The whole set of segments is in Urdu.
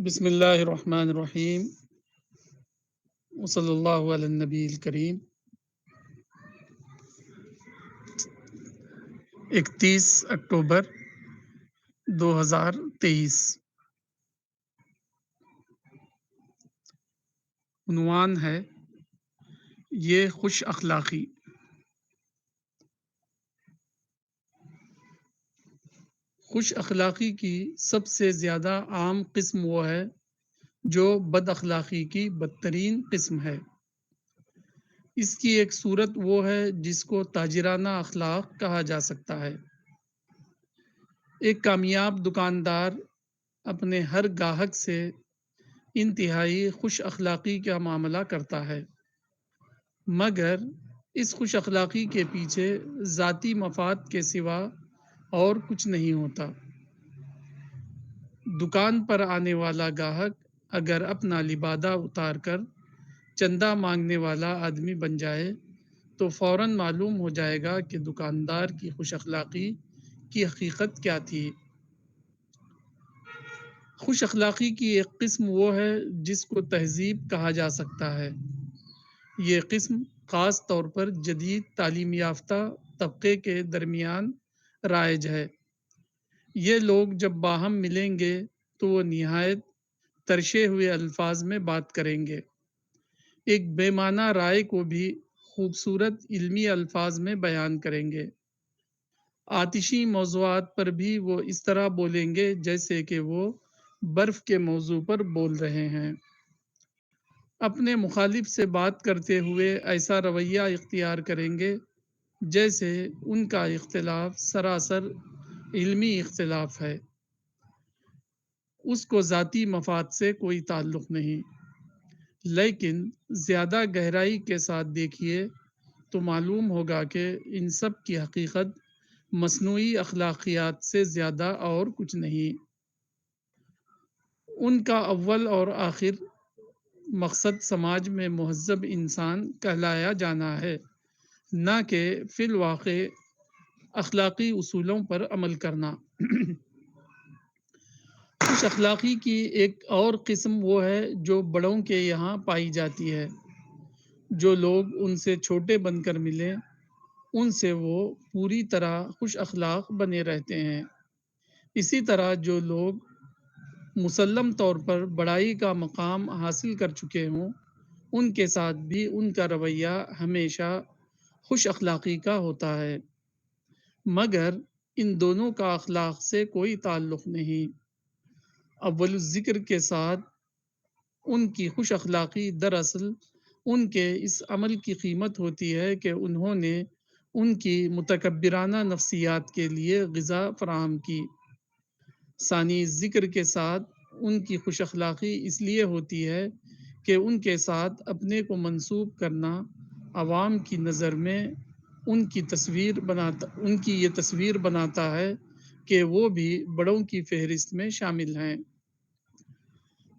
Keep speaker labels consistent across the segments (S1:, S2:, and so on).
S1: بسم اللہ الرحمن الرحیم وصلی اللہ علی النبی الکریم 31 اکتوبر 2023 عنوان ہے یہ خوش اخلاقی۔ خوش اخلاقی کی سب سے زیادہ عام قسم وہ ہے جو بد اخلاقی کی بدترین قسم ہے۔ اس کی ایک صورت وہ ہے جس کو تاجرانہ اخلاق کہا جا سکتا ہے۔ ایک کامیاب دکاندار اپنے ہر گاہک سے انتہائی خوش اخلاقی کا معاملہ کرتا ہے، مگر اس خوش اخلاقی کے پیچھے ذاتی مفاد کے سوا اور کچھ نہیں ہوتا۔ دکان پر آنے والا گاہک اگر اپنا لبادہ اتار کر چندہ مانگنے والا آدمی بن جائے تو فوراً معلوم ہو جائے گا کہ دکاندار کی خوش اخلاقی کی حقیقت کیا تھی۔ خوش اخلاقی کی ایک قسم وہ ہے جس کو تہذیب کہا جا سکتا ہے۔ یہ قسم خاص طور پر جدید تعلیم یافتہ طبقے کے درمیان رائج ہے۔ یہ لوگ جب باہم ملیں گے تو وہ نہایت ترشے ہوئے الفاظ میں بات کریں گے، ایک بے معنی رائے کو بھی خوبصورت علمی الفاظ میں بیان کریں گے، آتشی موضوعات پر بھی وہ اس طرح بولیں گے جیسے کہ وہ برف کے موضوع پر بول رہے ہیں۔ اپنے مخالف سے بات کرتے ہوئے ایسا رویہ اختیار کریں گے جیسے ان کا اختلاف سراسر علمی اختلاف ہے، اس کو ذاتی مفاد سے کوئی تعلق نہیں۔ لیکن زیادہ گہرائی کے ساتھ دیکھیے تو معلوم ہوگا کہ ان سب کی حقیقت مصنوعی اخلاقیات سے زیادہ اور کچھ نہیں۔ ان کا اول اور آخر مقصد سماج میں مہذب انسان کہلایا جانا ہے، نہ کہ فی الواقع اخلاقی اصولوں پر عمل کرنا۔ خوش اخلاقی کی ایک اور قسم وہ ہے جو بڑوں کے یہاں پائی جاتی ہے۔ جو لوگ ان سے چھوٹے بن کر ملیں ان سے وہ پوری طرح خوش اخلاق بنے رہتے ہیں۔ اسی طرح جو لوگ مسلم طور پر بڑائی کا مقام حاصل کر چکے ہوں ان کے ساتھ بھی ان کا رویہ ہمیشہ خوش اخلاقی کا ہوتا ہے، مگر ان دونوں کا اخلاق سے کوئی تعلق نہیں۔ اول الذکر کے ساتھ ان کی خوش اخلاقی دراصل ان کے اس عمل کی قیمت ہوتی ہے کہ انہوں نے ان کی متکبرانہ نفسیات کے لیے غذا فراہم کی۔ ثانی ذکر کے ساتھ ان کی خوش اخلاقی اس لیے ہوتی ہے کہ ان کے ساتھ اپنے کو منسوب کرنا عوام کی نظر میں ان کی یہ تصویر بناتا ہے کہ وہ بھی بڑوں کی فہرست میں شامل ہیں۔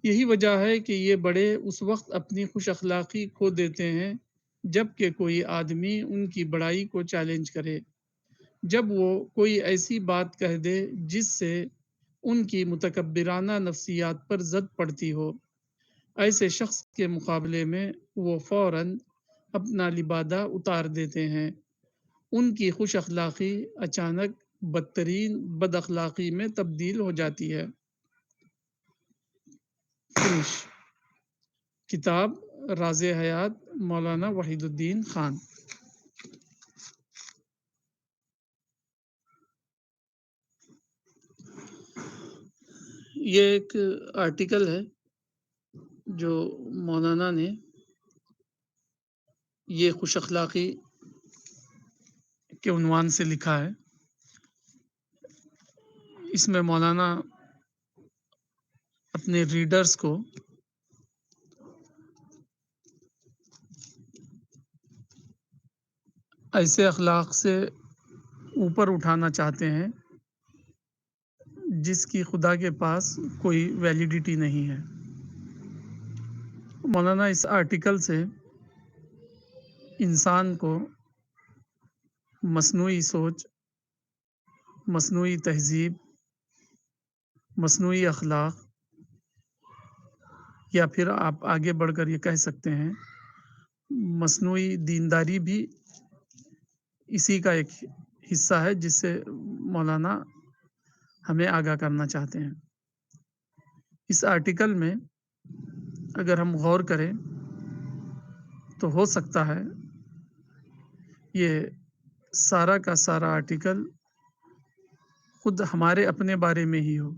S1: یہی وجہ ہے کہ یہ بڑے اس وقت اپنی خوش اخلاقی کھو دیتے ہیں جب کہ کوئی آدمی ان کی بڑائی کو چیلنج کرے، جب وہ کوئی ایسی بات کہہ دے جس سے ان کی متکبرانہ نفسیات پر زد پڑتی ہو۔ ایسے شخص کے مقابلے میں وہ فوراً اپنا لبادہ اتار دیتے ہیں۔ ان کی خوش اخلاقی اچانک بدترین بد اخلاقی میں تبدیل ہو جاتی ہے۔ فنش کتاب راز حیات مولانا وحید الدین خان۔ یہ ایک آرٹیکل ہے جو مولانا نے یہ خوش اخلاقی کے عنوان سے لکھا ہے۔ اس میں مولانا اپنے ریڈرز کو ایسے اخلاق سے اوپر اٹھانا چاہتے ہیں جس کی خدا کے پاس کوئی ویلیڈیٹی نہیں ہے۔ مولانا اس آرٹیکل سے انسان کو مصنوعی سوچ، مصنوعی تہذیب، مصنوعی اخلاق یا پھر آپ آگے بڑھ کر یہ کہہ سکتے ہیں مصنوعی دینداری بھی اسی کا ایک حصہ ہے جس سے مولانا ہمیں آگاہ کرنا چاہتے ہیں۔ اس آرٹیکل میں اگر ہم غور کریں تو ہو سکتا ہے یہ سارا کا سارا آرٹیکل خود ہمارے اپنے بارے میں ہی ہو۔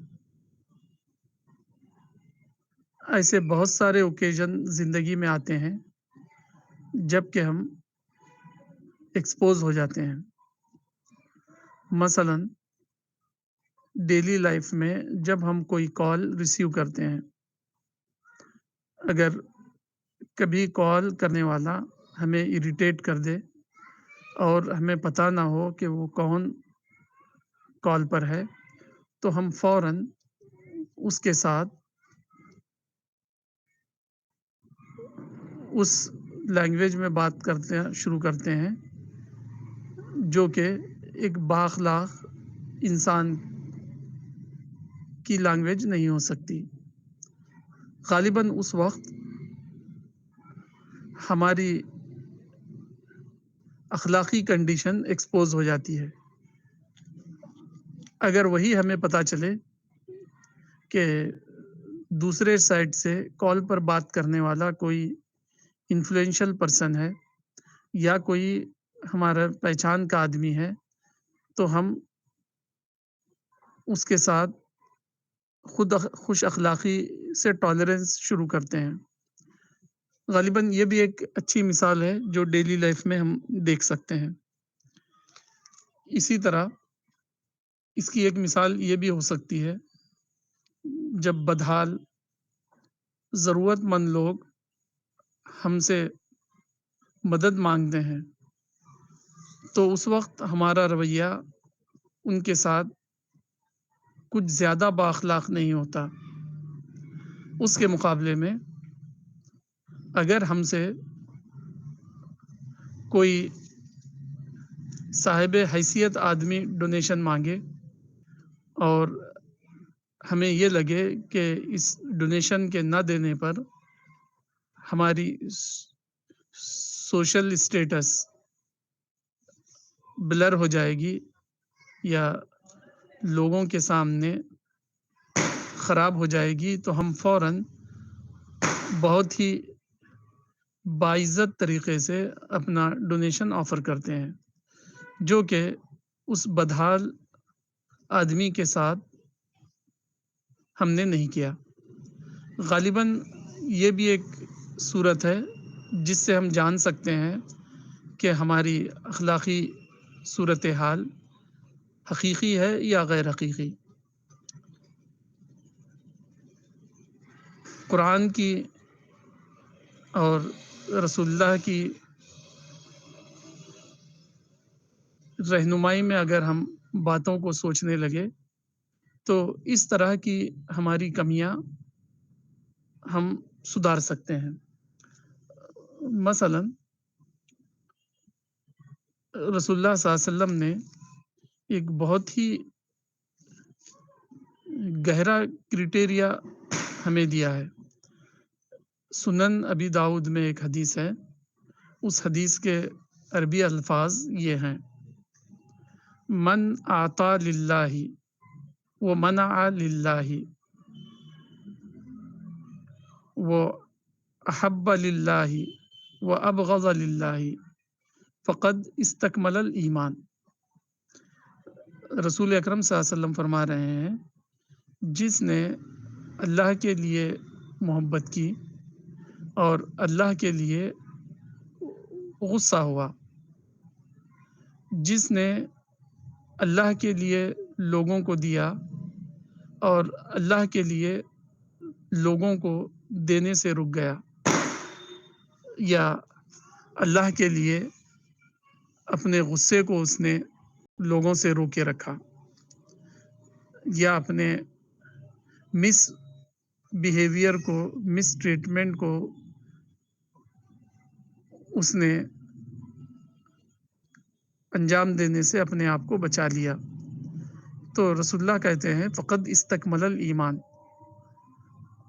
S1: ایسے بہت سارے اوکیزن زندگی میں آتے ہیں جب کہ ہم ایکسپوز ہو جاتے ہیں۔ مثلاً ڈیلی لائف میں جب ہم کوئی کال ریسیو کرتے ہیں، اگر کبھی کال کرنے والا ہمیں اریٹیٹ کر دے اور ہمیں پتہ نہ ہو کہ وہ کون کال پر ہے، تو ہم فوراً اس کے ساتھ اس لینگویج میں بات کرتے ہیں شروع کرتے ہیں جو کہ ایک بااخلاق انسان کی لینگویج نہیں ہو سکتی۔ غالباً اس وقت ہماری اخلاقی کنڈیشن ایکسپوز ہو جاتی ہے۔ اگر وہی ہمیں پتہ چلے کہ دوسرے سائڈ سے کال پر بات کرنے والا کوئی انفلوئنشل پرسن ہے یا کوئی ہمارا پہچان کا آدمی ہے، تو ہم اس کے ساتھ خوش اخلاقی سے ٹالرنس شروع کرتے ہیں۔ غالباً یہ بھی ایک اچھی مثال ہے جو ڈیلی لائف میں ہم دیکھ سکتے ہیں۔ اسی طرح اس کی ایک مثال یہ بھی ہو سکتی ہے جب بدحال ضرورت مند لوگ ہم سے مدد مانگتے ہیں تو اس وقت ہمارا رویہ ان کے ساتھ کچھ زیادہ بااخلاق نہیں ہوتا۔ اس کے مقابلے میں اگر ہم سے کوئی صاحب حیثیت آدمی ڈونیشن مانگے اور ہمیں یہ لگے کہ اس ڈونیشن کے نہ دینے پر ہماری سوشل اسٹیٹس بلر ہو جائے گی یا لوگوں کے سامنے خراب ہو جائے گی، تو ہم فوراً بہت ہی باعزت طریقے سے اپنا ڈونیشن آفر کرتے ہیں، جو کہ اس بدحال آدمی کے ساتھ ہم نے نہیں کیا۔ غالباً یہ بھی ایک صورت ہے جس سے ہم جان سکتے ہیں کہ ہماری اخلاقی صورتحال حقیقی ہے یا غیر حقیقی۔ قرآن کی اور رسول اللہ کی رہنمائی میں اگر ہم باتوں کو سوچنے لگے تو اس طرح کی ہماری کمیاں ہم سدھار سکتے ہیں۔ مثلاً رسول اللہ صلی اللہ علیہ وسلم نے ایک بہت ہی گہرا کرائٹیریا ہمیں دیا ہے۔ سنن ابی داؤد میں ایک حدیث ہے، اس حدیث کے عربی الفاظ یہ ہیں: من اعطا للہ و منع للہ و احب للہ و ابغض للہ فقد استکمل الایمان۔ رسول اکرم صلی اللہ علیہ وسلم فرما رہے ہیں، جس نے اللہ کے لیے محبت کی اور اللہ کے لیے غصہ ہوا، جس نے اللہ کے لیے لوگوں کو دیا اور اللہ کے لیے لوگوں کو دینے سے رک گیا، یا اللہ کے لیے اپنے غصے کو اس نے لوگوں سے روکے رکھا، یا اپنے مس بیہیویئر کو، مس ٹریٹمنٹ کو اس نے انجام دینے سے اپنے آپ کو بچا لیا، تو رسول اللہ کہتے ہیں فقد استکمل الایمان،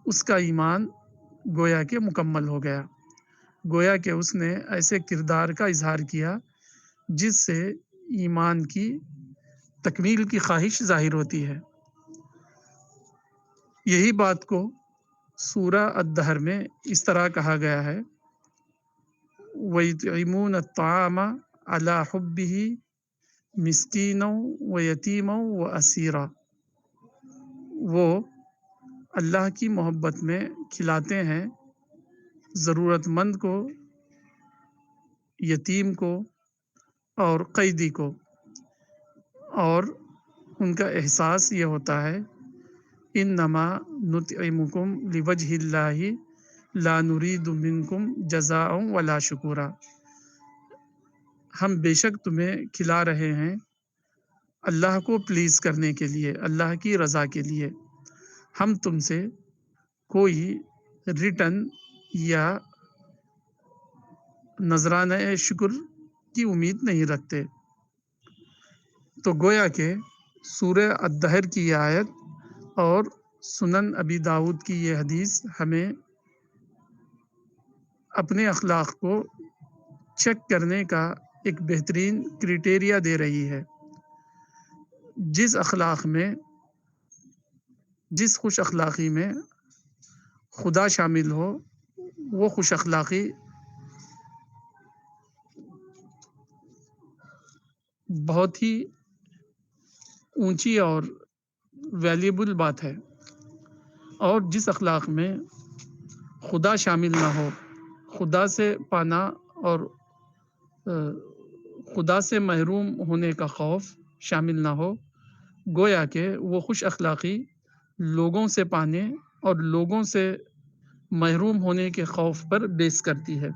S1: اس کا ایمان گویا کہ مکمل ہو گیا، گویا کہ اس نے ایسے کردار کا اظہار کیا جس سے ایمان کی تکمیل کی خواہش ظاہر ہوتی ہے۔ یہی بات کو سورہ الدہر میں اس طرح کہا گیا ہے، وَيُطْعِمُونَ الطَّعَامَ عَلَى حُبِّهِ مِسْكِينًا وَيَتِيمًا وَأَسِيرًا، وہ اللہ کی محبت میں کھلاتے ہیں ضرورت مند کو، یتیم کو اور قیدی کو، اور ان کا احساس یہ ہوتا ہے انما نطعمکم لوجہ اللہ لا نرید منکم جزاء ولا شکورا، ہم بے شک تمہیں کھلا رہے ہیں اللہ کو پلیز کرنے کے لیے، اللہ کی رضا کے لیے، ہم تم سے کوئی ریٹرن یا نذرانہ شکر کی امید نہیں رکھتے۔ تو گویا کہ سورہ الدہر کی یہ آیت اور سنن ابی داؤد کی یہ حدیث ہمیں اپنے اخلاق کو چیک کرنے کا ایک بہترین کرائٹیریا دے رہی ہے۔ جس خوش اخلاقی میں خدا شامل ہو، وہ خوش اخلاقی بہت ہی اونچی اور ویلیبل بات ہے، اور جس اخلاق میں خدا شامل نہ ہو، خدا سے پانا اور خدا سے محروم ہونے کا خوف شامل نہ ہو، گویا کہ وہ خوش اخلاقی لوگوں سے پانے اور لوگوں سے محروم ہونے کے خوف پر بیس کرتی ہے۔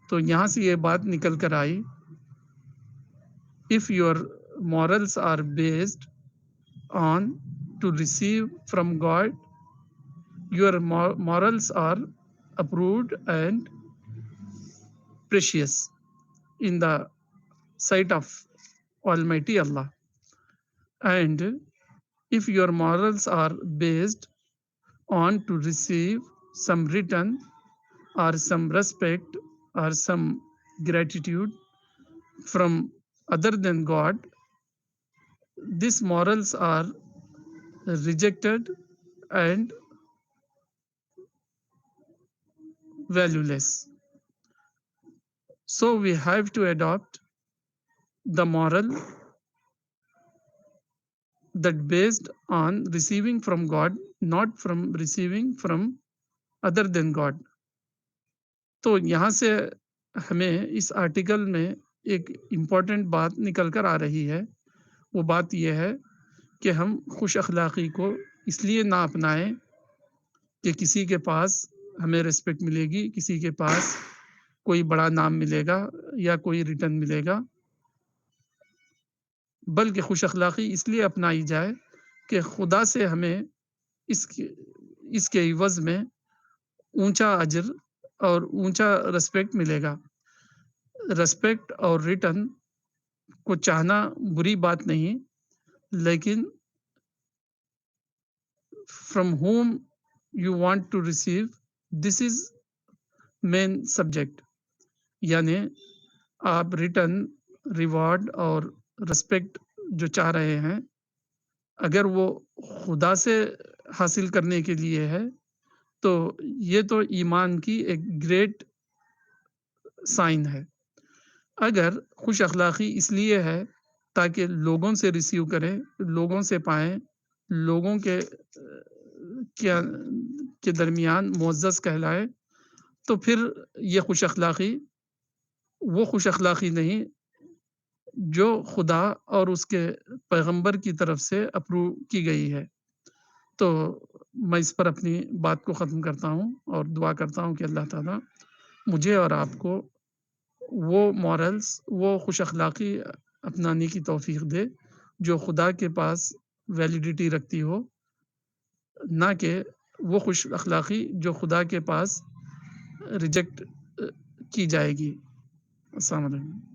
S1: تو یہاں سے یہ بات نکل کر آئی، if your morals are based on to receive from God, your morals are approved and precious in the sight of Almighty Allah. And if your morals are based on to receive some return or some respect or some gratitude from other than God, these morals are rejected and valueless. So we have to adopt the moral that based on receiving from God, not from receiving from other than God. تو یہاں سے ہمیں اس آرٹیکل میں ایک امپورٹنٹ بات نکل کر آ رہی ہے، وہ بات یہ ہے کہ ہم خوش اخلاقی کو اس لیے نہ اپنائیں کہ کسی کے پاس ہمیں ریسپیکٹ ملے گی، کسی کے پاس کوئی بڑا نام ملے گا یا کوئی ریٹرن ملے گا، بلکہ خوش اخلاقی اس لیے اپنائی جائے کہ خدا سے ہمیں اس کے عوض میں اونچا اجر اور اونچا ریسپیکٹ ملے گا۔ ریسپیکٹ اور ریٹرن کو چاہنا بری بات نہیں، لیکن from whom you want to receive, this is main subject. یعنی آپ ریٹرن، ریوارڈ اور ریسپیکٹ جو چاہ رہے ہیں، اگر وہ خدا سے حاصل کرنے کے لیے ہے تو یہ تو ایمان کی ایک گریٹ سائن ہے۔ اگر خوش اخلاقی اس لیے ہے تاکہ لوگوں سے ریسیو کریں، لوگوں سے پائیں، لوگوں کے درمیان معزز کہلائے، تو پھر یہ خوش اخلاقی وہ خوش اخلاقی نہیں جو خدا اور اس کے پیغمبر کی طرف سے اپروو کی گئی ہے۔ تو میں اس پر اپنی بات کو ختم کرتا ہوں اور دعا کرتا ہوں کہ اللہ تعالیٰ مجھے اور آپ کو وہ مورلز، وہ خوش اخلاقی اپنانے کی توفیق دے جو خدا کے پاس ویلیڈیٹی رکھتی ہو، نہ کہ وہ خوش اخلاقی جو خدا کے پاس ریجیکٹ کی جائے گی۔ السلام علیکم۔